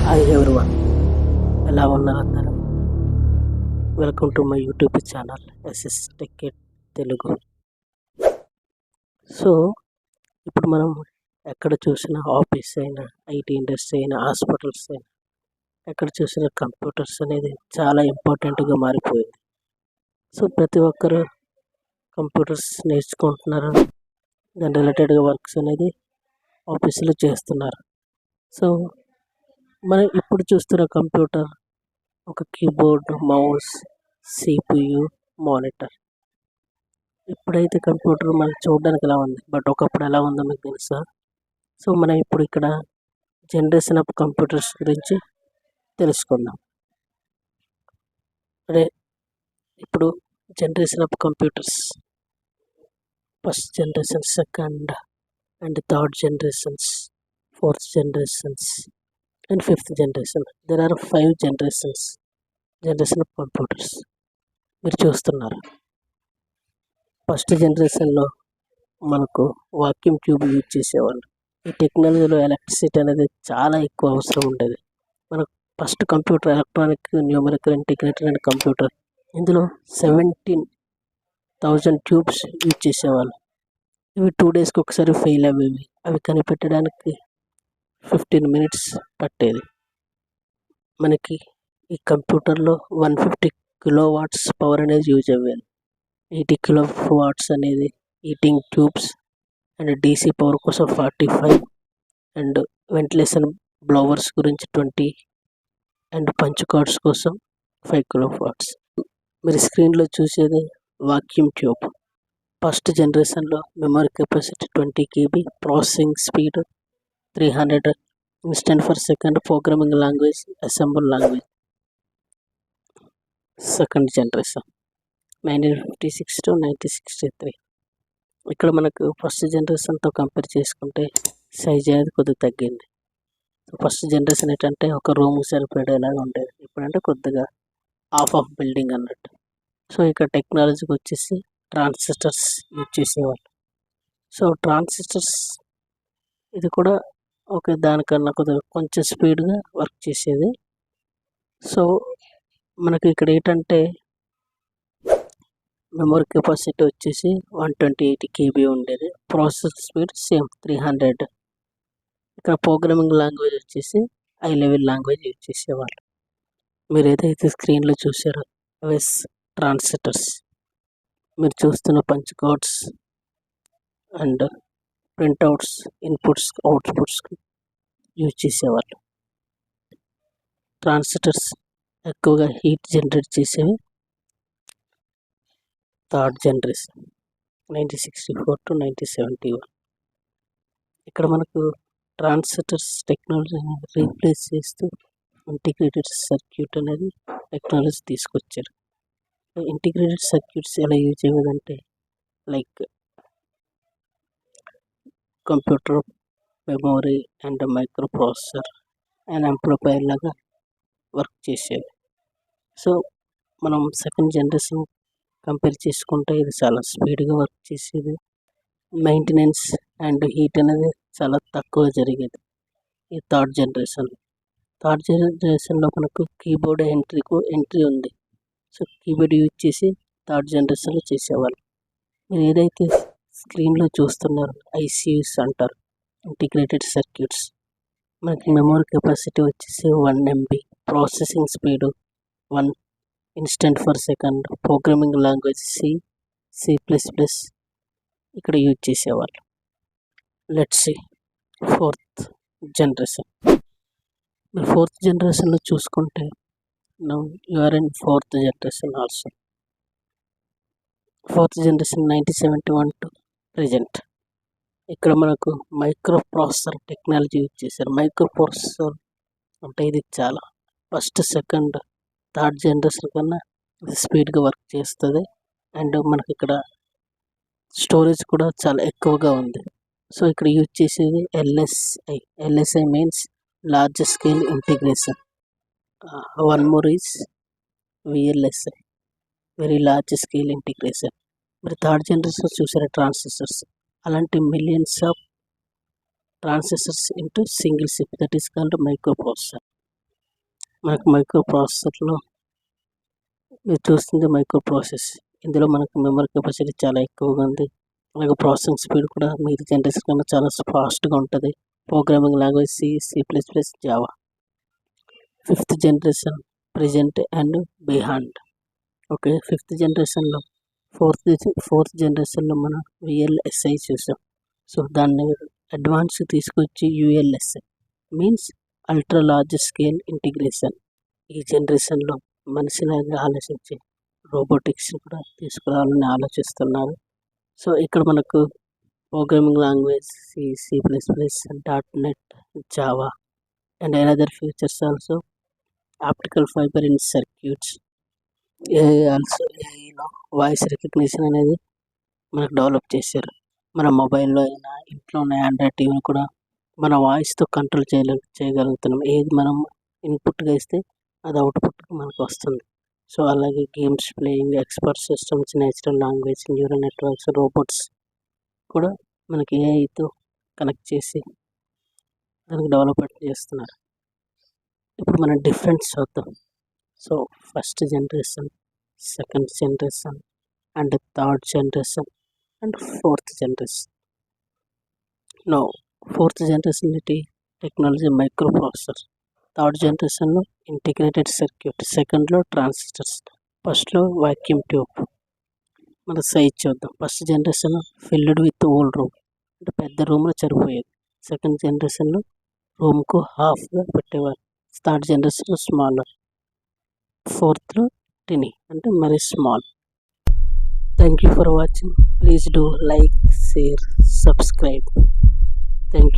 Hi everyone, ఎలా ఉన్నారు అందరూ? Welcome to my YouTube channel SS tech Telugu. So ఇప్పుడు మనం ఎక్కడ చూసినా ఆఫీస్ అయినా, ఐటీ ఇండస్ట్రీ అయినా, హాస్పిటల్స్ అయినా, ఎక్కడ చూసినా కంప్యూటర్స్ అనేది చాలా ఇంపార్టెంట్గా మారిపోయింది. సో ప్రతి ఒక్కరు కంప్యూటర్స్ నేర్చుకుంటున్నారు, దాని రిలేటెడ్గా వర్క్స్ అనేది ఆఫీసులో చేస్తున్నారు. సో మనం ఇప్పుడు చూస్తున్న కంప్యూటర్ ఒక కీబోర్డ్, మౌస్, సిపియు, మానిటర్. ఇప్పుడైతే కంప్యూటర్ మనకు చూడడానికి ఎలా ఉంది, బట్ ఒకప్పుడు ఎలా ఉందో మీకు తెలుసా? సో మనం ఇప్పుడు ఇక్కడ జనరేషన్ ఆఫ్ కంప్యూటర్స్ గురించి తెలుసుకుందాం. అదే ఇప్పుడు generation of computers, first generation, second and third generations, fourth generations and fifth generation. There are 5 generation of computers మీరు చూస్తున్నారు. ఫస్ట్ జనరేషన్లో మనకు వాక్యూమ్ ట్యూబ్ యూజ్ చేసేవాళ్ళు. ఈ టెక్నాలజీలో ఎలక్ట్రిసిటీ అనేది చాలా ఎక్కువ అవసరం ఉండేది. మనకు first computer electronic numerical integrated and computer, ఇందులో 17,000 ట్యూబ్స్ యూజ్ చేసేవాళ్ళు. ఇవి 2 డేస్కి ఒకసారి ఫెయిల్ అయ్యేవి. అవి కనిపెట్టడానికి 15 మినిట్స్ పట్టేది. మనకి ఈ కంప్యూటర్లో 150 కిలోవాట్స్ పవర్ అనేది యూజ్ అయ్యేది. 80 కిలోవాట్స్ అనేది heating tubes and DC power కోసం 45 అండ్ వెంటిలేషన్ బ్లోవర్స్ గురించి 20 అండ్ పంచ్ కార్డ్స్ కోసం 5 కిలోవాట్స్. మీరు స్క్రీన్లో చూసేది వాక్యూమ్ ట్యూబ్. ఫస్ట్ జనరేషన్లో memory capacity 20 KB, processing speed 300 instant per second, programming language assemble language. Second generation 1956 to 1963. ఇక్కడ మనకు ఫస్ట్ జనరేషన్తో కంపేర్ చేసుకుంటే సైజ్ అనేది కొద్దిగా తగ్గింది. ఫస్ట్ జనరేషన్ ఏంటంటే ఒక రూమ్ సరిపడేలాగా ఉండేది, ఇప్పుడంటే కొద్దిగా హాఫ్ ఆఫ్ బిల్డింగ్ అన్నట్టు. సో ఇక్కడ టెక్నాలజీకి వచ్చేసి ట్రాన్సిస్టర్స్ యూజ్ చేసేవాళ్ళు. సో ట్రాన్సిస్టర్స్ ఇది కూడా ఓకే, దానికన్నా కొద్దిగా కొంచెం స్పీడ్గా వర్క్ చేసేది. సో మనకి ఇక్కడ ఏంటంటే మెమరీ కెపాసిటీ వచ్చేసి 128 KB ఉండేది, ప్రాసెసర్ స్పీడ్ సేమ్ 300. ఇక్కడ ప్రోగ్రామింగ్ లాంగ్వేజ్ వచ్చేసి హై లెవెల్ లాంగ్వేజ్ యూజ్ చేసేవాళ్ళు. మీరు ఏదైతే స్క్రీన్లో చూసారో అవి ట్రాన్సిస్టర్స్. మీరు చూస్తున్న punch cards and printouts, inputs, outputs use చేసేవాళ్ళు. ట్రాన్సిస్టర్స్ ఎక్కువగా హీట్ జనరేట్ చేసేవి థర్డ్ జనరేషన్ 1964 to 1971. ఇక్కడ మనకు ట్రాన్సిస్టర్స్ టెక్నాలజీని రీప్లేస్ చేస్తూ ఇంటిగ్రేటెడ్ సర్క్యూట్ అనేది టెక్నాలజీ తీసుకొచ్చారు. ఇంటిగ్రేటెడ్ సర్క్యూట్స్ ఎలా యూజ్ అయ్యేదంటే like computer, memory and microprocessor and amplifier లాగా వర్క్ చేసేవి. సో మనం సెకండ్ జనరేషన్ కంపేర్ చేసుకుంటే ఇది చాలా స్పీడ్గా వర్క్ చేసేది. మెయింటెనెన్స్ అండ్ హీట్ అనేది చాలా తక్కువ జరిగేది. ఈ థర్డ్ జనరేషన్లో మనకు కీబోర్డ్ ఎంట్రీ ఉంది. సో కీబోర్డ్ యూజ్ చేసి థర్డ్ జనరేషన్లో చేసేవాళ్ళు. మీరు ఏదైతే స్క్రీన్లో చూస్తున్నారు ఐసీయూస్ అంటారు, ఇంటిగ్రేటెడ్ సర్క్యూట్స్. మనకి మెమరీ కెపాసిటీ వచ్చేసి 1 MB, processing speed 1 instant per second, programming language C plus plus ఇక్కడ యూజ్ చేసేవాళ్ళు. Let's see fourth generation. మీరు ఫోర్త్ జనరేషన్లో చూసుకుంటే now you are in fourth generation also. Fourth generation 1971 to present. ఇక్కడ మనకు మైక్రో ప్రాసెసర్ టెక్నాలజీ యూజ్ చేశారు. Micro processor అంటే ఇది చాలా ఫస్ట్, సెకండ్, థర్డ్ జనరేషన్ కన్నా ఇది స్పీడ్గా వర్క్ చేస్తుంది. అండ్ మనకి ఇక్కడ స్టోరేజ్ కూడా చాలా ఎక్కువగా ఉంది. సో ఇక్కడ యూజ్ చేసేది LSI means large scale integration. One more is VLSI, very large scale integration. మరి థర్డ్ జనరేషన్ చూసారా ట్రాన్సిస్టర్స్, అలాంటి millions of transistors into single chip, that is called micro processor. మనకు మైక్రో ప్రాసెసర్లో మీరు చూస్తుంది మైక్రో ప్రాసెస్. ఇందులో మనకు మెమరీ కెపాసిటీ చాలా ఎక్కువగా ఉంది. అలాగే ప్రాసెసింగ్ స్పీడ్ కూడా మిగతా జనరేషన్ కన్నా చాలా ఫాస్ట్గా ఉంటుంది. Programming language C++, Java. 5th generation present and behind. Okay, 5th జనరేషన్లో ఫోర్త్ జనరేషన్లో మనం VLSI చూసాం. సో దాన్ని అడ్వాన్స్ తీసుకొచ్చి ULSI means ultra large scale integration. ఈ జనరేషన్లో మనిషిలాగా ఆలోచించి రోబోటిక్స్ కూడా తీసుకురావాలని ఆలోచిస్తున్నారు. సో ఇక్కడ మనకు programming language C++, .NET, Java and another features also optical fibre in circuits. Also ఏఐలో వాయిస్ రికగ్నిషన్ అనేది మనకు డెవలప్ చేశారు. మన మొబైల్లో అయినా ఇంట్లో ఉన్న ఆండ్రాయిడ్ టీవీని కూడా మన వాయిస్తో కంట్రోల్ చేయగలుగుతున్నాం. ఏది మనం ఇన్పుట్గా ఇస్తే అది అవుట్పుట్గా మనకు వస్తుంది. సో అలాగే games playing, expert systems, natural language, neural networks, robots కూడా మనకి ఏఐతో కనెక్ట్ చేసి దానికి డెవలప్మెంట్ చేస్తున్నారు. ఇప్పుడు మనం డిఫరెన్స్ చూద్దాం. So first generation, second generation and third generation and fourth generation. No, fourth generation technology micro processor, third జనరేషన్లో ఇంటిగ్రేటెడ్ సర్క్యూట్, సెకండ్లో ట్రాన్సిస్టర్స్, ఫస్ట్లో వాక్యూమ్ ట్యూబ్. మన సైజ్ చూద్దాం. First generation filled with whole room, అంటే పెద్ద రూమ్లో సరిపోయేది. సెకండ్ జనరేషన్లో రూమ్కు హాఫ్గా పెట్టేవారు. థర్డ్ జనరేషన్లో స్మాలర్, ఫోర్త్లో టినీ అంటే మరీ small. Thank you for watching. Please do like, share, subscribe. Thank you.